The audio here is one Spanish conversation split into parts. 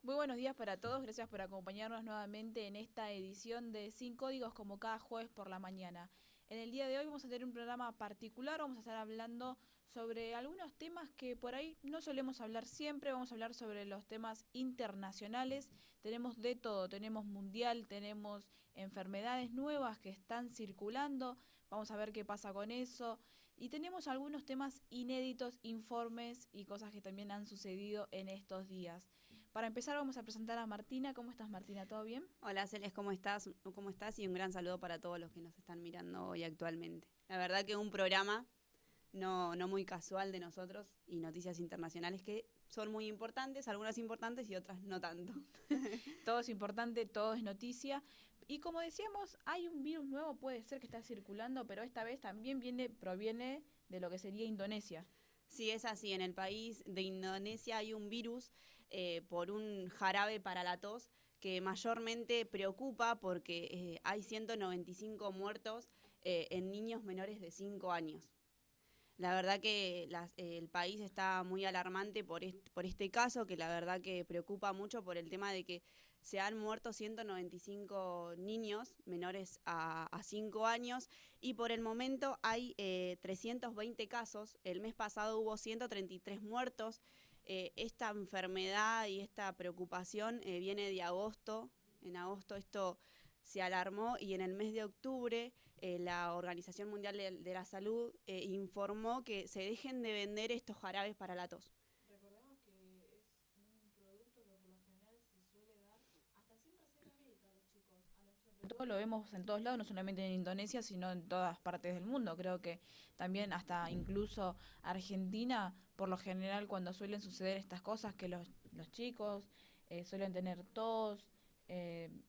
Muy buenos días para todos, gracias por acompañarnos nuevamente en esta edición de Sin Códigos como cada jueves por la mañana. En el día de hoy vamos a tener un programa particular, vamos a estar hablando sobre algunos temas que por ahí no solemos hablar siempre, vamos a hablar sobre los temas internacionales, tenemos de todo, tenemos mundial, tenemos enfermedades nuevas que están circulando, vamos a ver qué pasa con eso y tenemos algunos temas inéditos, informes y cosas que también han sucedido en estos días. Para empezar vamos a presentar a Martina. ¿Cómo estás, Martina? ¿Todo bien? Hola Celes, ¿cómo estás? ¿Cómo estás? Y un gran saludo para todos los que nos están mirando hoy actualmente. La verdad que un programa no muy casual de nosotros y noticias internacionales que son muy importantes, algunas importantes y otras no tanto. Todo es importante, todo es noticia. Y como decíamos, hay un virus nuevo, puede ser que está circulando, pero esta vez también proviene de lo que sería Indonesia. Sí, es así. En el país de Indonesia hay un virus por un jarabe para la tos que mayormente preocupa porque hay 195 muertos en niños menores de 5 años. La verdad que el país está muy alarmante por este caso, que la verdad que preocupa mucho por el tema de que se han muerto 195 niños menores a 5 años y por el momento hay 320 casos. El mes pasado hubo 133 muertos. Esta enfermedad y esta preocupación viene de agosto. En agosto esto se alarmó y en el mes de octubre la Organización Mundial de la Salud informó que se dejen de vender estos jarabes para la tos. Recordemos que es un producto que por lo general se suele dar hasta sin receta médica a los chicos. Sobre todo lo vemos en todos lados, no solamente en Indonesia, sino en todas partes del mundo. Creo que también hasta incluso Argentina, por lo general cuando suelen suceder estas cosas, que los chicos suelen tener tos,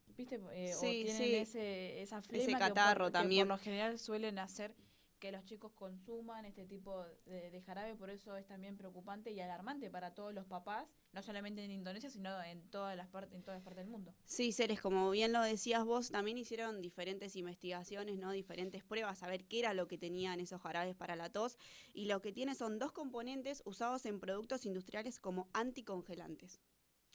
¿viste? O Sí, tienen sí, esa ese flema catarro que por lo también. general suelen hacer que los chicos consuman este tipo de jarabe, por eso es también preocupante y alarmante para todos los papás, no solamente en Indonesia, sino en en todas partes del mundo. Sí, Celes, como bien lo decías vos, también hicieron diferentes investigaciones, ¿no? Diferentes pruebas a ver qué era lo que tenían esos jarabes para la tos. Y lo que tiene son dos componentes usados en productos industriales como anticongelantes.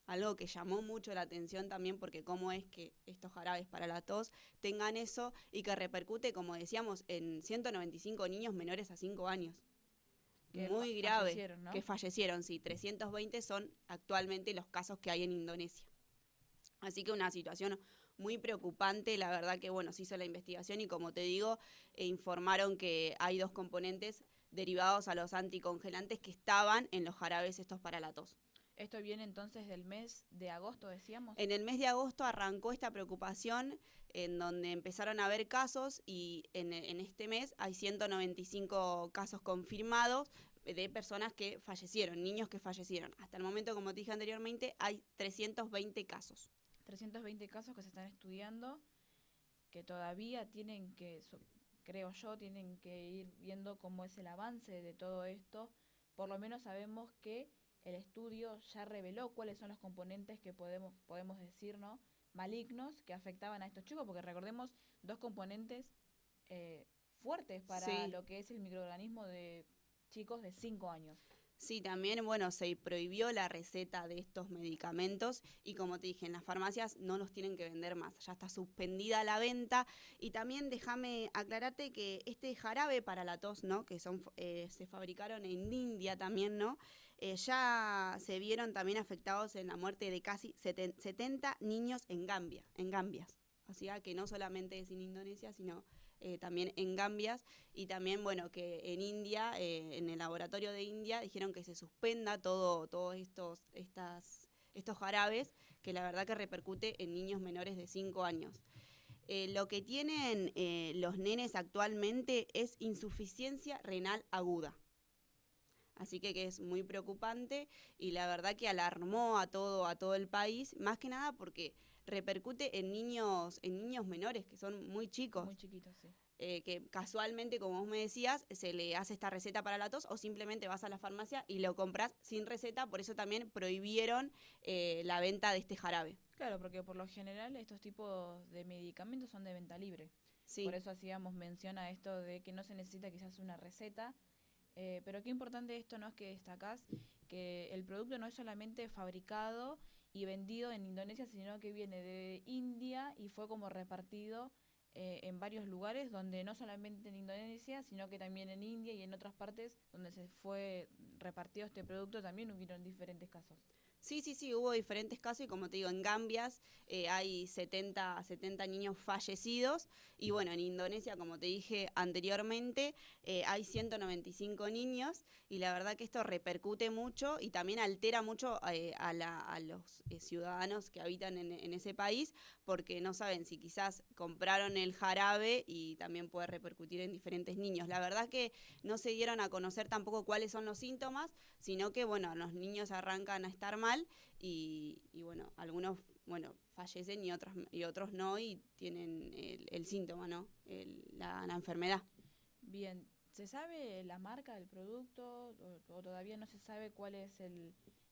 Algo que llamó mucho la atención también porque cómo es que estos jarabes para la tos tengan eso y que repercute, como decíamos, en 195 niños menores a 5 años. Que Muy grave, fallecieron, que ¿no? fallecieron, sí, 320 son actualmente los casos que hay en Indonesia. Así que una situación muy preocupante, la verdad que bueno, se hizo la investigación y como te digo, informaron que hay dos componentes derivados a los anticongelantes que estaban en los jarabes estos para la tos. Esto viene entonces del mes de agosto, decíamos. En el mes de agosto arrancó esta preocupación en donde empezaron a haber casos y en este mes hay 195 casos confirmados de personas que fallecieron, niños que fallecieron. Hasta el momento, como te dije anteriormente, hay 320 casos. 320 casos que se están estudiando, que todavía creo yo, tienen que ir viendo cómo es el avance de todo esto. Por lo menos sabemos que el estudio ya reveló cuáles son los componentes que podemos decir, ¿no? Malignos que afectaban a estos chicos, porque recordemos dos componentes fuertes para Sí, lo que es el microorganismo de chicos de 5 años. sí, también, bueno, se prohibió la receta de estos medicamentos y como te dije, en las farmacias no los tienen que vender más, ya está suspendida la venta y también déjame aclararte que este jarabe para la tos, ¿no? Que se fabricaron en India también, ¿no? Ya se vieron también afectados en la muerte de casi 70 niños en Gambia, en Gambias. O sea que no solamente es en Indonesia, sino también en Gambias y también, bueno, que en India, en el laboratorio de India, dijeron que se suspenda todos estos jarabes, que la verdad que repercute en niños menores de 5 años. Lo que tienen los nenes actualmente es insuficiencia renal aguda. Así que es muy preocupante y la verdad que alarmó a todo el país, más que nada porque repercute en niños menores que son muy Muy chicos, chiquitos, sí. que casualmente, como vos me decías, se le hace esta receta para la tos o simplemente vas a la farmacia y lo compras sin receta, por eso también prohibieron la venta de este jarabe. Claro, porque por lo general estos tipos de medicamentos son de venta libre. Por Sí, eso hacíamos mención a esto de que no se necesita quizás una receta. Pero qué importante esto, ¿no? Es que destacás que el producto no es solamente fabricado y vendido en Indonesia, sino que viene de India y fue como repartido en varios lugares, donde no solamente en Indonesia, sino que también en India y en otras partes donde se fue repartido este producto, también hubieron diferentes casos. Sí, hubo diferentes casos y como te digo, en Gambias hay 70 niños fallecidos y bueno, en Indonesia, como te dije anteriormente, hay 195 niños y la verdad que esto repercute mucho y también altera mucho a los ciudadanos que habitan en ese país porque no saben si quizás compraron el jarabe y también puede repercutir en diferentes niños. La verdad que no se dieron a conocer tampoco cuáles son los síntomas, sino que bueno, los niños arrancan a estar mal y bueno, algunos fallecen y otros no y tienen el síntoma, ¿no? La enfermedad. Bien, ¿se sabe la marca del producto o todavía no se sabe cuál es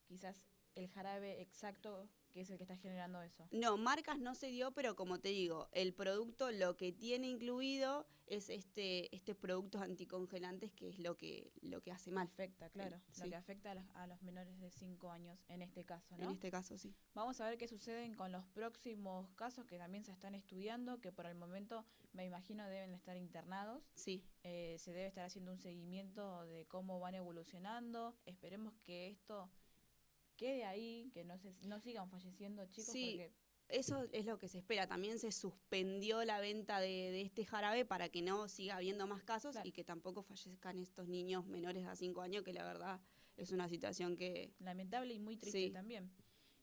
quizás el jarabe exacto que es el que está generando eso? No, marcas no se dio, pero como te digo, el producto lo que tiene incluido es estos productos anticongelantes, que es lo que hace mal. Afecta, claro, lo Sí. que afecta a los menores de 5 años en este caso, En ¿no? este caso, sí. Vamos a ver qué suceden con los próximos casos que también se están estudiando, que por el momento me imagino deben estar internados. Sí. Se debe estar haciendo un seguimiento de cómo van evolucionando. Esperemos que esto quede ahí, que no sigan falleciendo chicos, Sí, porque eso es lo que se espera. También se suspendió la venta de este jarabe para que no siga habiendo más casos claro, y que tampoco fallezcan estos niños menores a 5 años, que la verdad es una situación que... lamentable y muy triste Sí. también.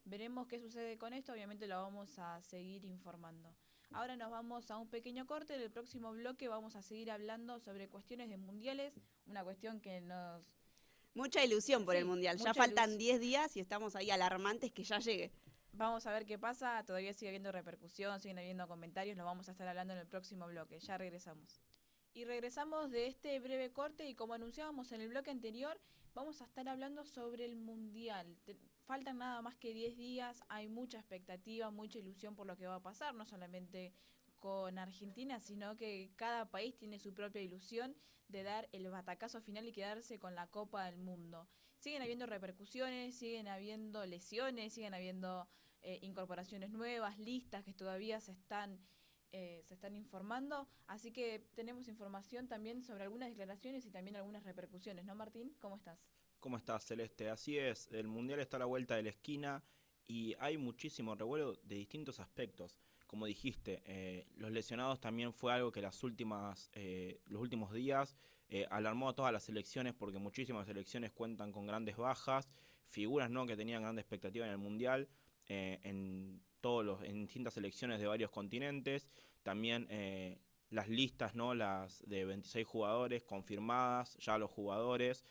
Veremos qué sucede con esto, obviamente lo vamos a seguir informando. Ahora nos vamos a un pequeño corte, en el próximo bloque vamos a seguir hablando sobre cuestiones de mundiales, una cuestión que nos... Mucha ilusión por el Sí, Mundial. Ya mucha faltan ilusión. 10 días y estamos ahí alarmantes que ya llegue. Vamos a ver qué pasa, todavía sigue habiendo repercusión, siguen habiendo comentarios, lo vamos a estar hablando en el próximo bloque, ya regresamos. Y regresamos de este breve corte y como anunciábamos en el bloque anterior, vamos a estar hablando sobre el Mundial. Faltan nada más que 10 días, hay mucha expectativa, mucha ilusión por lo que va a pasar, no solamente con Argentina, sino que cada país tiene su propia ilusión de dar el batacazo final y quedarse con la Copa del Mundo. Siguen habiendo repercusiones, siguen habiendo lesiones, siguen habiendo incorporaciones nuevas, listas que todavía se están informando, así que tenemos información también sobre algunas declaraciones y también algunas repercusiones, ¿no, Martín? ¿Cómo estás? ¿Cómo estás, Celeste? Así es, el Mundial está a la vuelta de la esquina y hay muchísimo revuelo de distintos aspectos. Como dijiste, los lesionados también fue algo que los últimos días alarmó a todas las selecciones porque muchísimas selecciones cuentan con grandes bajas, figuras no que tenían gran expectativa en el Mundial, en distintas selecciones de varios continentes, también las listas, ¿no? Las de 26 jugadores confirmadas, ya los jugadores.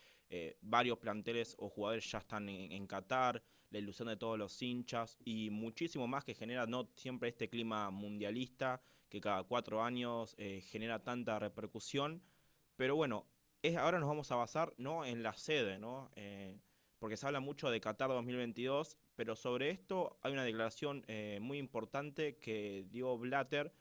Varios planteles o jugadores ya están en Qatar, la ilusión de todos los hinchas y muchísimo más que genera no siempre este clima mundialista que cada 4 años genera tanta repercusión. Pero bueno, ahora nos vamos a basar, ¿no?, en la sede, ¿no? Porque se habla mucho de Qatar 2022, pero sobre esto hay una declaración muy importante que dio Blatter,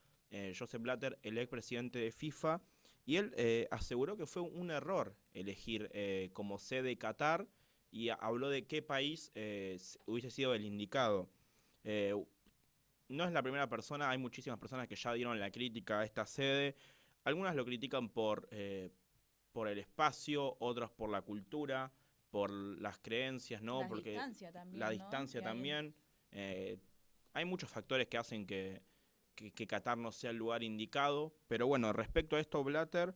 Joseph Blatter, el expresidente de FIFA, y él aseguró que fue un error elegir como sede Qatar y habló de qué país hubiese sido el indicado. Eh, no es la primera persona, hay muchísimas personas que ya dieron la crítica a esta sede. Algunas lo critican por el espacio, otros por la cultura, por las creencias, ¿no? Porque Distancia también, la ¿no? distancia también. Hay muchos factores que hacen que Qatar no sea el lugar indicado, pero bueno, respecto a esto, Blatter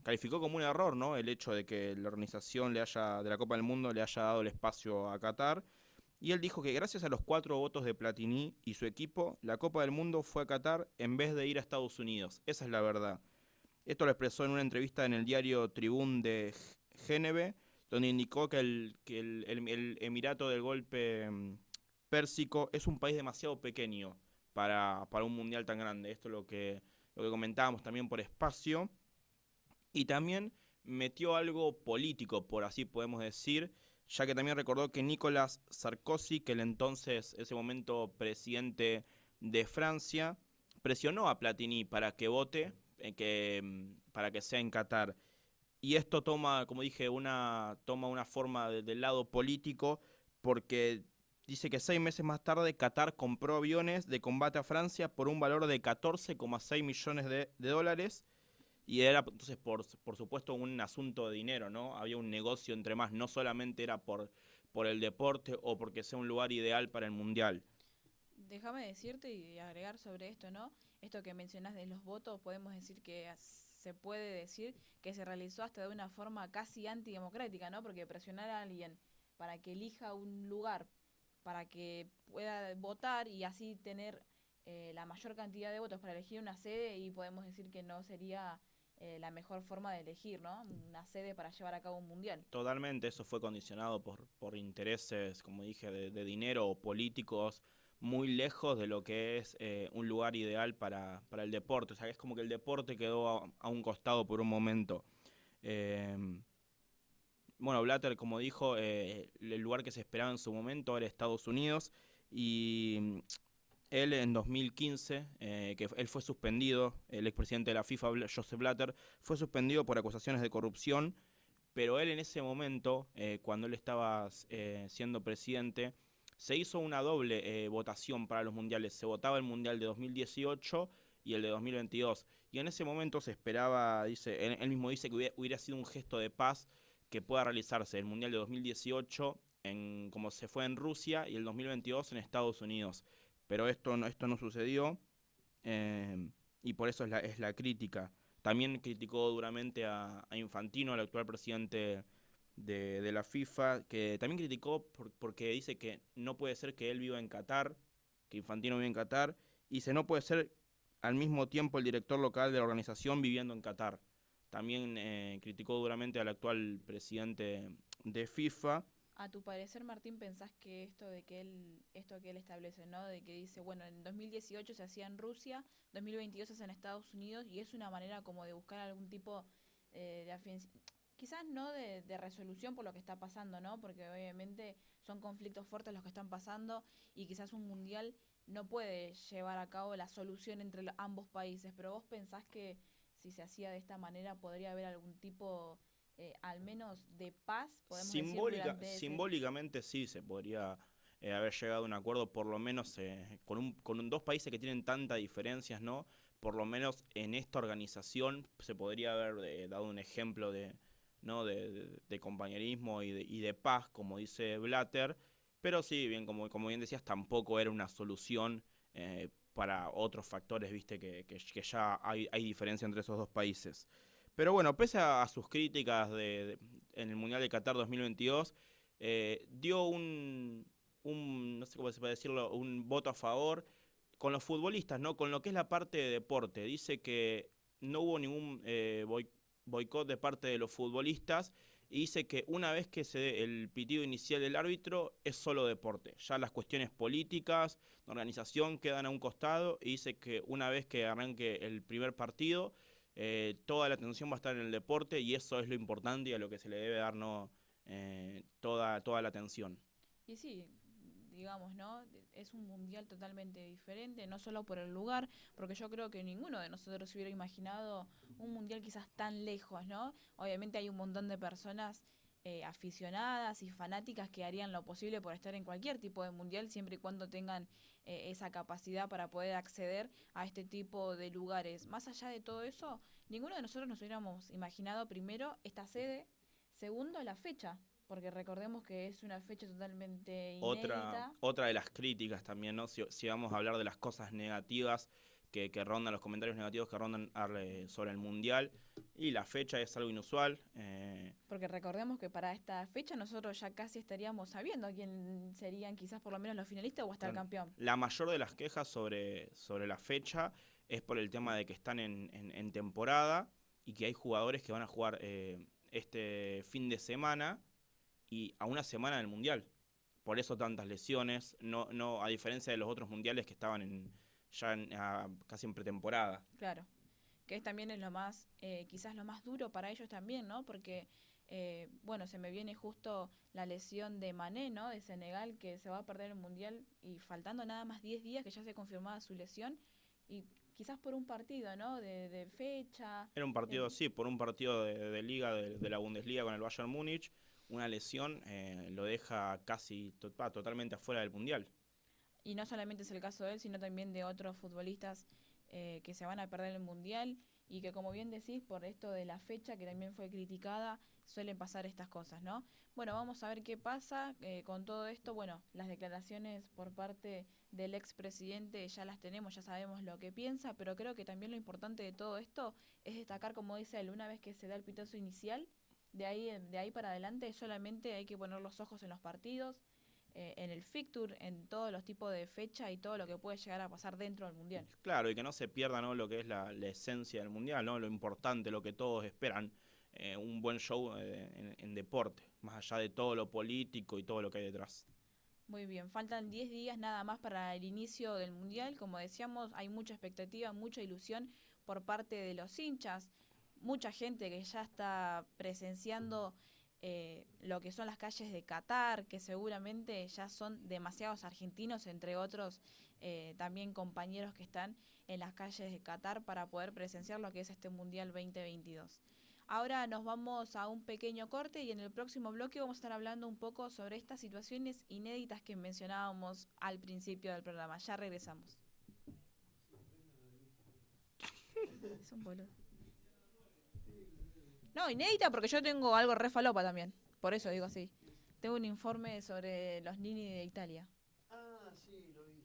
calificó como un error, ¿no?, el hecho de que la organización de la Copa del Mundo le haya dado el espacio a Qatar, y él dijo que gracias a los 4 votos de Platini y su equipo, la Copa del Mundo fue a Qatar en vez de ir a Estados Unidos. Esa es la verdad. Esto lo expresó en una entrevista en el diario Tribune de Géneve, donde indicó que el Emirato del Golpe Pérsico es un país demasiado pequeño para un mundial tan grande. Esto es lo que comentábamos también por espacio. Y también metió algo político, por así podemos decir, ya que también recordó que Nicolas Sarkozy, que ese momento presidente de Francia, presionó a Platini para que vote, para que sea en Qatar. Y esto toma, como dije, toma una forma del lado político, porque dice que 6 meses más tarde Qatar compró aviones de combate a Francia por un valor de 14,6 millones de dólares. Y era entonces, por supuesto, un asunto de dinero, ¿no? Había un negocio entre más, no solamente era por el deporte o porque sea un lugar ideal para el Mundial. Déjame decirte y agregar sobre esto, ¿no? Esto que mencionás de los votos, podemos decir que se puede decir que se realizó hasta de una forma casi antidemocrática, ¿no? Porque presionar a alguien para que elija un lugar, para que pueda votar y así tener la mayor cantidad de votos para elegir una sede, y podemos decir que no sería la mejor forma de elegir, ¿no? Una sede para llevar a cabo un mundial. Totalmente, eso fue condicionado por intereses, como dije, de dinero o políticos muy lejos de lo que es un lugar ideal para el deporte. O sea, es como que el deporte quedó a un costado por un momento. Eh, bueno, Blatter, como dijo, el lugar que se esperaba en su momento era Estados Unidos, y él en 2015, que él fue suspendido, el expresidente de la FIFA, Joseph Blatter, fue suspendido por acusaciones de corrupción, pero él en ese momento, cuando él estaba siendo presidente, se hizo una doble votación para los mundiales. Se votaba el mundial de 2018 y el de 2022. Y en ese momento se esperaba, dice, él mismo dice que hubiera sido un gesto de paz que pueda realizarse el mundial de 2018 como se fue en Rusia, y el 2022 en Estados Unidos. Pero esto no sucedió, y por eso es la crítica. También criticó duramente a Infantino, el actual presidente de la FIFA, que también criticó porque dice que no puede ser que él viva en Qatar, que Infantino vive en Qatar, y no puede ser al mismo tiempo el director local de la organización viviendo en Qatar. También criticó duramente al actual presidente de FIFA. A tu parecer, Martín, ¿pensás que esto que él establece, ¿no? De que dice, bueno, en 2018 se hacía en Rusia, 2022 se hace en Estados Unidos, y es una manera como de buscar algún tipo de quizás no de resolución por lo que está pasando, ¿no? Porque obviamente son conflictos fuertes los que están pasando, y quizás un mundial no puede llevar a cabo la solución entre ambos países, pero vos pensás que si se hacía de esta manera podría haber algún tipo al menos de paz, podemos decir, durante Simbólicamente sí se podría haber llegado a un acuerdo, por lo menos con dos países que tienen tantas diferencias, ¿no? Por lo menos en esta organización se podría haber dado un ejemplo ¿no? de compañerismo y de paz, como dice Blatter, pero sí, bien, como bien decías, tampoco era una solución para otros factores, viste, que ya hay diferencia entre esos dos países. Pero bueno, pese a sus críticas en el Mundial de Qatar 2022, dio no sé cómo se puede decirlo, un voto a favor con los futbolistas, ¿no? Con lo que es la parte de deporte. Dice que no hubo ningún boicot de parte de los futbolistas, y dice que una vez que se dé el pitido inicial del árbitro es solo deporte. Ya las cuestiones políticas, de organización, quedan a un costado, y dice que una vez que arranque el primer partido, toda la atención va a estar en el deporte, y eso es lo importante y a lo que se le debe dar, ¿no? Toda la atención. Y sí, digamos, ¿no? Es un mundial totalmente diferente, no solo por el lugar, porque yo creo que ninguno de nosotros hubiera imaginado un mundial quizás tan lejos, ¿no? Obviamente hay un montón de personas aficionadas y fanáticas que harían lo posible por estar en cualquier tipo de mundial, siempre y cuando tengan esa capacidad para poder acceder a este tipo de lugares. Más allá de todo eso, ninguno de nosotros nos hubiéramos imaginado, primero, esta sede, segundo, la fecha, porque recordemos que es una fecha totalmente inédita. Otra de las críticas también, ¿no? Si vamos a hablar de las cosas negativas que rondan, los comentarios negativos que rondan sobre el Mundial, y la fecha es algo inusual. Porque recordemos que para esta fecha nosotros ya casi estaríamos sabiendo quién serían quizás por lo menos los finalistas o hasta el campeón. La mayor de las quejas sobre la fecha es por el tema de que están en temporada, y que hay jugadores que van a jugar este fin de semana y a una semana del Mundial. Por eso tantas lesiones, no a diferencia de los otros mundiales que estaban casi en pretemporada. Claro, que también es lo más, quizás lo más duro para ellos también, ¿no? Porque, bueno, se me viene justo la lesión de Mané, ¿no? De Senegal, que se va a perder el Mundial, y faltando nada más 10 días que ya se confirmaba su lesión, y quizás por un partido, ¿no? De fecha. Era un partido, sí, por un partido de liga, de la Bundesliga con el Bayern Múnich, una lesión lo deja casi totalmente afuera del Mundial. Y no solamente es el caso de él, sino también de otros futbolistas que se van a perder el Mundial y que, como bien decís, por esto de la fecha, que también fue criticada, suelen pasar estas cosas, ¿no? Bueno, vamos a ver qué pasa con todo esto. Bueno, las declaraciones por parte del expresidente ya las tenemos, ya sabemos lo que piensa, pero creo que también lo importante de todo esto es destacar, como dice él, una vez que se da el pitazo inicial, de ahí para adelante solamente hay que poner los ojos en los partidos, en el fixture, en todos los tipos de fecha y todo lo que puede llegar a pasar dentro del Mundial. Claro, y que no se pierda, ¿no?, lo que es la esencia del Mundial, ¿no?, lo importante, lo que todos esperan, un buen show en deporte, más allá de todo lo político y todo lo que hay detrás. Muy bien, faltan 10 días nada más para el inicio del Mundial. Como decíamos, hay mucha expectativa, mucha ilusión por parte de los hinchas, mucha gente que ya está presenciando lo que son las calles de Qatar, que seguramente ya son demasiados argentinos, entre otros también compañeros que están en las calles de Qatar para poder presenciar lo que es este Mundial 2022. Ahora nos vamos a un pequeño corte y en el próximo bloque vamos a estar hablando un poco sobre estas situaciones inéditas que mencionábamos al principio del programa. Ya regresamos. Es un boludo. No, inédita porque yo tengo algo re falopa también. Por eso digo así. Tengo un informe sobre los Nini de Italia. Ah, sí, lo vi.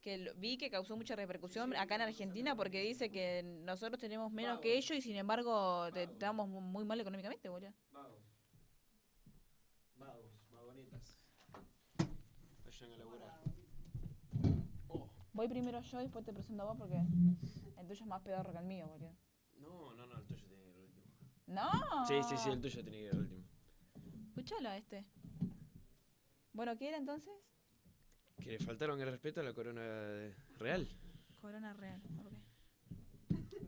Que vi que causó mucha repercusión acá en Argentina porque dice que nosotros tenemos menos que ellos y sin embargo estamos muy mal económicamente, boludo. Vagonetas. Vayan a laburar. Voy primero yo y después te presento a vos porque el tuyo es más pedorro que el mío, boludo. No, el tuyo tiene que ir el último. ¡No! Sí, el tuyo tiene que ir el último. Escuchalo a este. Bueno, ¿qué era entonces? Que le faltaron el respeto a la corona real. Corona real, ok.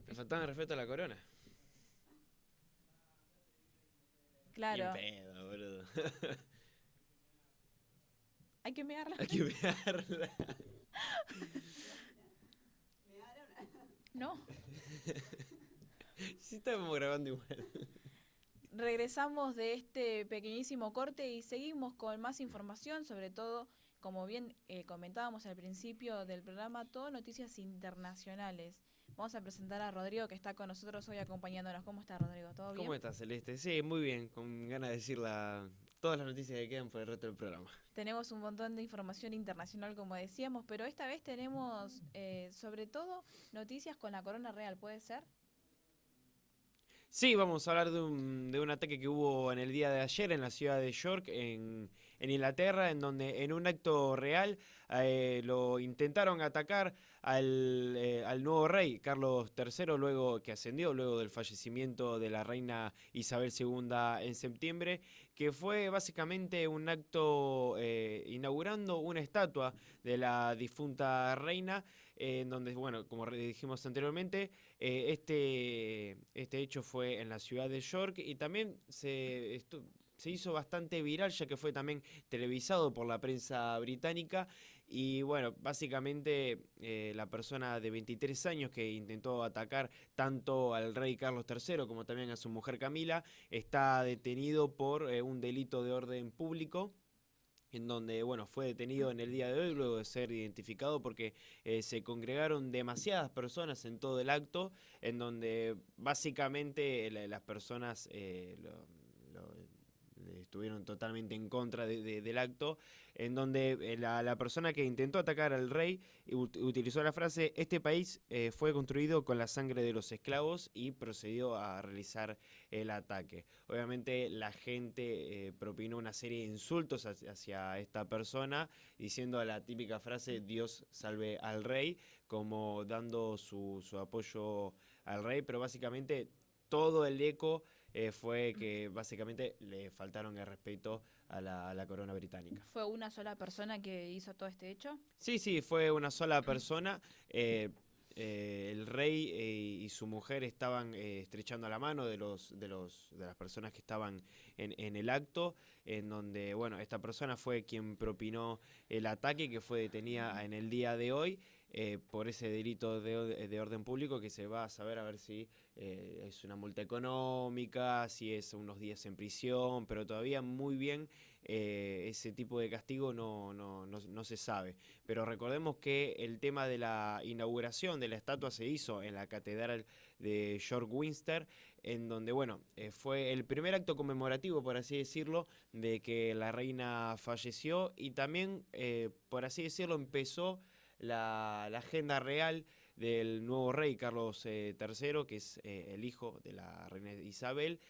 Le faltaban el respeto a la corona. Claro. Bien pedo, boludo. Hay que mearla. Hay que verla. No. Sí, estábamos grabando igual. Regresamos de este pequeñísimo corte y seguimos con más información, sobre todo, como bien comentábamos al principio del programa, todo noticias internacionales. Vamos a presentar a Rodrigo, que está con nosotros hoy acompañándonos. ¿Cómo está, Rodrigo? ¿Todo bien? ¿Cómo estás, Celeste? Sí, muy bien, con ganas de decir todas las noticias que quedan por el resto del programa. Tenemos un montón de información internacional, como decíamos, pero esta vez tenemos, sobre todo, noticias con la corona real, ¿puede ser? Sí, vamos a hablar de un ataque que hubo en el día de ayer en la ciudad de York, en Inglaterra, en donde en un acto real lo intentaron atacar al nuevo rey, Carlos III, luego que ascendió, luego del fallecimiento de la reina Isabel II en septiembre, que fue básicamente un acto inaugurando una estatua de la difunta reina, en donde, bueno, como dijimos anteriormente, este hecho fue en la ciudad de York y también se hizo bastante viral, ya que fue también televisado por la prensa británica. Y bueno, básicamente la persona de 23 años que intentó atacar tanto al rey Carlos III como también a su mujer Camila está detenido por un delito de orden público, en donde, bueno, fue detenido en el día de hoy luego de ser identificado porque se congregaron demasiadas personas en todo el acto, en donde básicamente las personas estuvieron totalmente en contra del acto, en donde la persona que intentó atacar al rey utilizó la frase: este país fue construido con la sangre de los esclavos, y procedió a realizar el ataque. Obviamente la gente propinó una serie de insultos hacia esta persona, diciendo la típica frase Dios salve al rey, como dando su apoyo al rey, pero básicamente todo el eco fue que básicamente le faltaron el respeto a la corona británica. ¿Fue una sola persona que hizo todo este hecho? Sí, fue una sola persona. El rey y su mujer estaban estrechando la mano de las personas que estaban en el acto, en donde, bueno, esta persona fue quien propinó el ataque, que fue detenida en el día de hoy. por ese delito de orden público, que se va a saber a ver si es una multa económica, si es unos días en prisión, pero todavía muy bien ese tipo de castigo no se sabe. Pero recordemos que el tema de la inauguración de la estatua se hizo en la catedral de York Winster, en donde, bueno, fue el primer acto conmemorativo, por así decirlo, de que la reina falleció, y también, por así decirlo, empezó la agenda real del nuevo rey Carlos III, que es el hijo de la reina Isabel.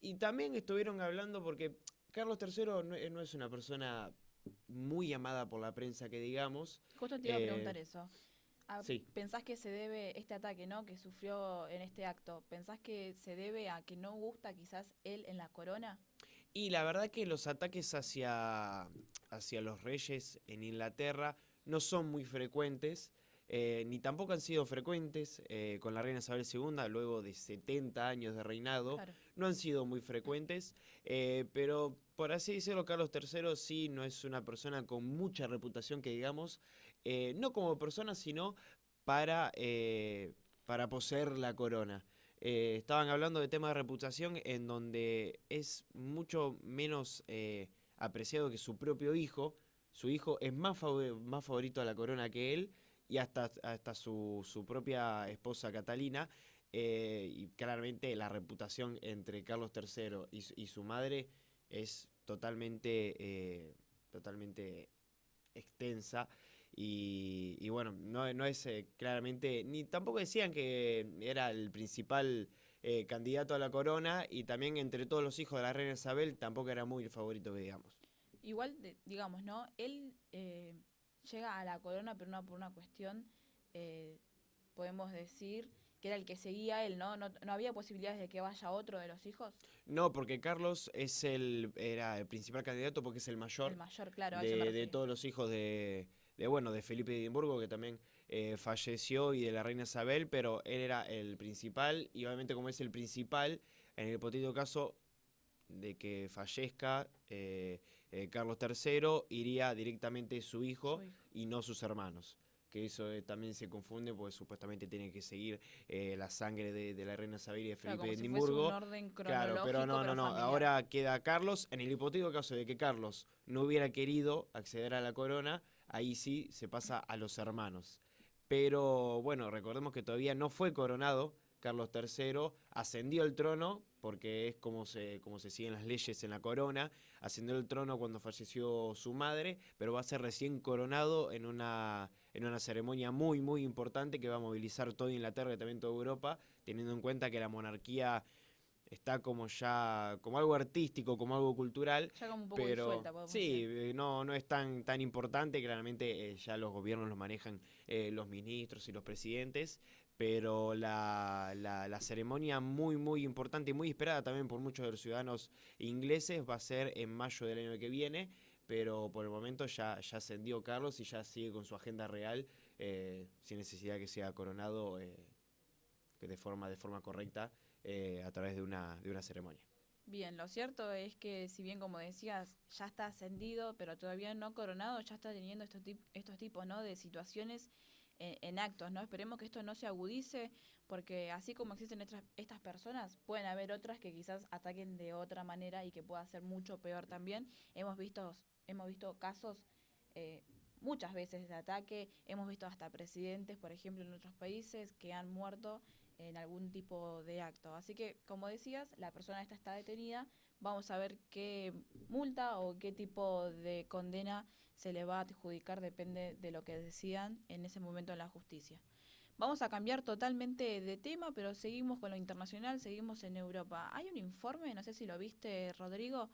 Y también estuvieron hablando porque Carlos III no es una persona muy amada por la prensa, que digamos. Justo te iba a preguntar eso. Sí. ¿Pensás que se debe este ataque, ¿no?, que sufrió en este acto? ¿Pensás que se debe a que no gusta quizás él en la corona? Y la verdad que los ataques hacia los reyes en Inglaterra no son muy frecuentes, ni tampoco han sido frecuentes con la reina Isabel II, luego de 70 años de reinado. Claro. No han sido muy frecuentes, pero por así decirlo, Carlos III sí no es una persona con mucha reputación, que digamos, no como persona, sino para poseer la corona. Estaban hablando de tema de reputación, en donde es mucho menos apreciado que su propio hijo. Su hijo es más favorito a la corona que él, y hasta su propia esposa Catalina. Y claramente la reputación entre Carlos III y su madre es totalmente extensa. Y bueno, no es claramente, ni tampoco decían que era el principal candidato a la corona, y también entre todos los hijos de la reina Isabel tampoco era muy el favorito, que digamos. Igual, digamos, ¿no? Él llega a la corona, pero no por una cuestión, podemos decir, que era el que seguía a él, ¿no? ¿No había posibilidades de que vaya otro de los hijos? No, porque Carlos era el principal candidato, porque es el mayor El mayor, claro, a eso me de refería. todos los hijos de Felipe de Edimburgo, que también falleció, y de la reina Isabel, pero él era el principal, y obviamente, como es el principal, en el hipotético caso de que fallezca Carlos III, iría directamente su hijo Su hijo. y no sus hermanos. Que eso también se confunde, porque supuestamente tiene que seguir la sangre de la reina Isabel y de Claro, Felipe de como si fuese Edimburgo. un orden Claro, cronológico, pero no, familiar. ahora queda Carlos. En el hipotético caso de que Carlos no hubiera querido acceder a la corona, ahí sí se pasa a los hermanos. Pero bueno, recordemos que todavía no fue coronado Carlos III, ascendió al trono, porque es como se siguen las leyes en la corona. Ascendió al trono cuando falleció su madre, pero va a ser recién coronado en una ceremonia muy, muy importante, que va a movilizar toda Inglaterra y también toda Europa, teniendo en cuenta que la monarquía está como algo artístico, como algo cultural, Ya como un poco pero disuelta, podemos sí, decir. no es tan importante. Claramente ya los gobiernos lo manejan los ministros y los presidentes, pero la ceremonia muy, muy importante y muy esperada también por muchos de los ciudadanos ingleses va a ser en mayo del año que viene. Pero por el momento ya ascendió Carlos, y ya sigue con su agenda real, sin necesidad que sea coronado que de forma correcta, a través de una ceremonia. Bien, lo cierto es que, si bien, como decías, ya está ascendido, pero todavía no coronado, ya está teniendo estos tipos, ¿no?, de situaciones en actos, ¿no? Esperemos que esto no se agudice, porque así como existen estas personas, pueden haber otras que quizás ataquen de otra manera y que pueda ser mucho peor también. Hemos visto casos muchas veces de ataque, hemos visto hasta presidentes, por ejemplo, en otros países, que han muerto en algún tipo de acto. Así que, como decías, la persona esta está detenida. Vamos a ver qué multa o qué tipo de condena se le va a adjudicar, depende de lo que decidan en ese momento en la justicia. Vamos a cambiar totalmente de tema, pero seguimos con lo internacional, seguimos en Europa. Hay un informe, no sé si lo viste, Rodrigo,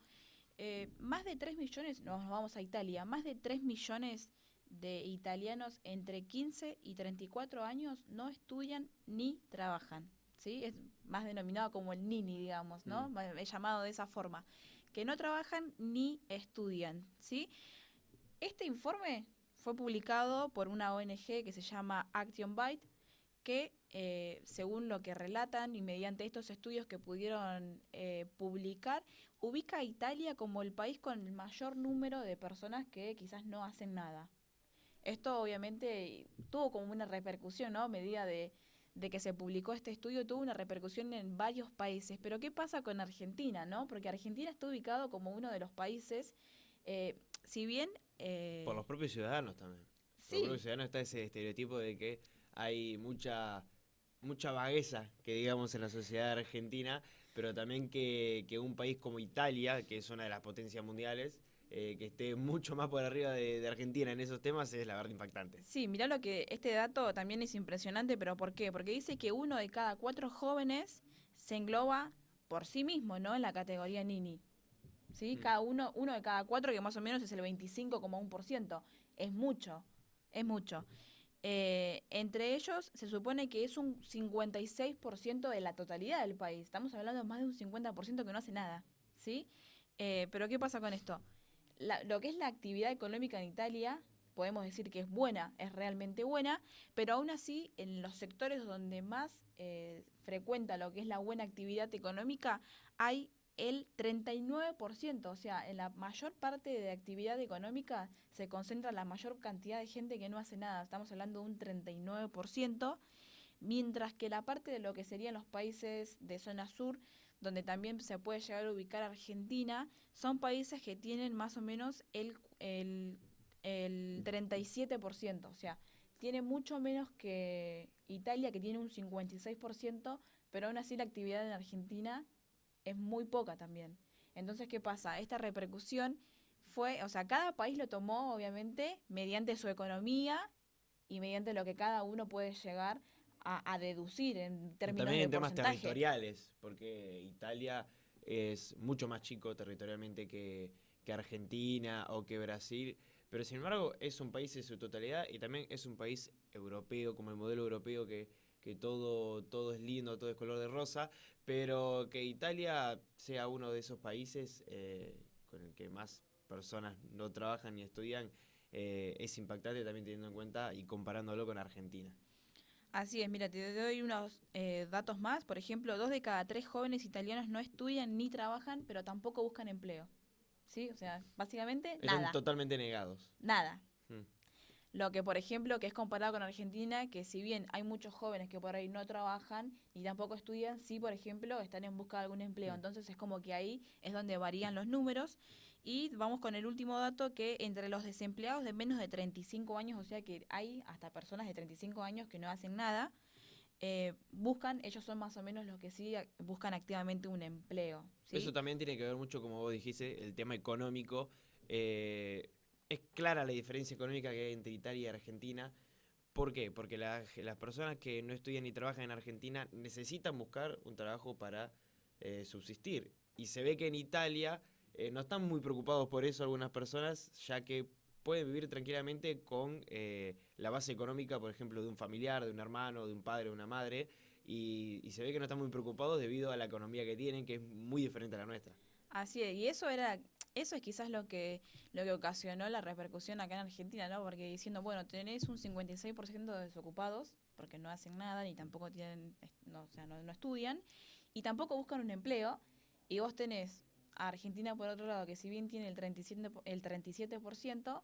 más de 3 millones, nos vamos a Italia, más de 3 millones de italianos entre 15 y 34 años no estudian ni trabajan, ¿sí? Es más denominado como el Nini, digamos, ¿no? Es llamado de esa forma, que no trabajan ni estudian, ¿sí? Este informe fue publicado por una ONG que se llama Action Byte, que según lo que relatan y mediante estos estudios que pudieron publicar, ubica a Italia como el país con el mayor número de personas que quizás no hacen nada. Esto obviamente tuvo como una repercusión, ¿no? A medida de que se publicó este estudio, tuvo una repercusión en varios países. Pero ¿qué pasa con Argentina, no? Porque Argentina está ubicado como uno de los países, si bien... Por los propios ciudadanos también. Por los sí, propios ciudadanos está ese estereotipo de que hay mucha vagueza, que digamos, en la sociedad argentina, pero también que un país como Italia, que es una de las potencias mundiales, que esté mucho más por arriba de Argentina en esos temas, es la verdad impactante. sí, mirá lo que este dato también es impresionante, pero ¿por qué? Porque dice que 1 de cada 4 jóvenes se engloba por sí mismo, ¿no? En la categoría Nini. ¿Sí? Mm. Uno de cada 4, que más o menos es el 25,1%. Es mucho, es mucho. Entre ellos se supone que es un 56% de la totalidad del país. Estamos hablando de más de un 50% que no hace nada, ¿sí? Pero ¿qué pasa con esto? Lo que es la actividad económica en Italia, podemos decir que es buena, es realmente buena, pero aún así en los sectores donde más frecuenta lo que es la buena actividad económica hay el 39%, o sea, en la mayor parte de actividad económica se concentra la mayor cantidad de gente que no hace nada, estamos hablando de un 39%, mientras que la parte de lo que serían los países de zona sur, donde también se puede llegar a ubicar Argentina, son países que tienen más o menos el 37%, o sea, tiene mucho menos que Italia, que tiene un 56%, pero aún así la actividad en Argentina es muy poca también. Entonces, ¿qué pasa? Esta repercusión fue, o sea, cada país lo tomó, obviamente, mediante su economía y mediante lo que cada uno puede llegar a deducir en términos También de en temas porcentaje. territoriales, porque Italia es mucho más chico territorialmente que Argentina o que Brasil, pero sin embargo es un país en su totalidad y también es un país europeo, como el modelo europeo que todo es lindo, todo es color de rosa, pero que Italia sea uno de esos países con el que más personas no trabajan ni estudian, es impactante también teniendo en cuenta y comparándolo con Argentina. Así es, mira, te doy unos datos más. Por ejemplo, 2 de cada 3 jóvenes italianos no estudian ni trabajan, pero tampoco buscan empleo. ¿Sí? O sea, básicamente Están nada, totalmente negados. nada. Mm. Lo que, por ejemplo, que es comparado con Argentina, que si bien hay muchos jóvenes que por ahí no trabajan ni tampoco estudian, sí, por ejemplo, están en busca de algún empleo. Mm. Entonces es como que ahí es donde varían los números. Y vamos con el último dato, que entre los desempleados de menos de 35 años, o sea que hay hasta personas de 35 años que no hacen nada, buscan, ellos son más o menos los que sí buscan activamente un empleo, Eso ¿sí? también tiene que ver mucho, como vos dijiste, el tema económico. Es clara la diferencia económica que hay entre Italia y Argentina. ¿Por qué? Porque las personas que no estudian ni trabajan en Argentina necesitan buscar un trabajo para subsistir. Y se ve que en Italia no están muy preocupados por eso algunas personas, ya que pueden vivir tranquilamente con la base económica, por ejemplo, de un familiar, de un hermano, de un padre, de una madre, y se ve que no están muy preocupados debido a la economía que tienen, que es muy diferente a la nuestra. Así es, y eso es quizás lo que ocasionó la repercusión acá en Argentina, ¿no? Porque diciendo, bueno, tenés un 56% de desocupados, porque no hacen nada, ni tampoco tienen, no, o sea, no estudian, y tampoco buscan un empleo, y vos tenés a Argentina por otro lado, que si bien tiene el 37%, o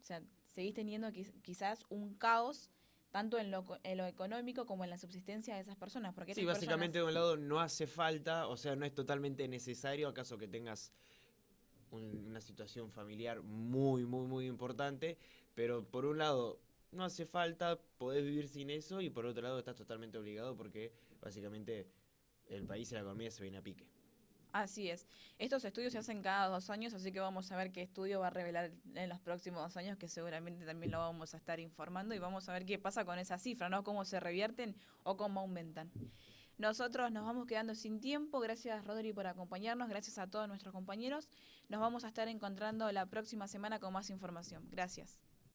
sea, seguís teniendo quizás un caos tanto en lo económico como en la subsistencia de esas personas, porque Sí, estas personas... básicamente de un lado no hace falta, o sea, no es totalmente necesario acaso que tengas una situación familiar muy importante, pero por un lado no hace falta, podés vivir sin eso y por otro lado estás totalmente obligado porque básicamente el país y la economía se viene a pique. Así es. Estos estudios se hacen cada 2 años, así que vamos a ver qué estudio va a revelar en los próximos 2 años, que seguramente también lo vamos a estar informando y vamos a ver qué pasa con esa cifra, ¿no? Cómo se revierten o cómo aumentan. Nosotros nos vamos quedando sin tiempo. Gracias, Rodri, por acompañarnos. Gracias a todos nuestros compañeros. Nos vamos a estar encontrando la próxima semana con más información. Gracias.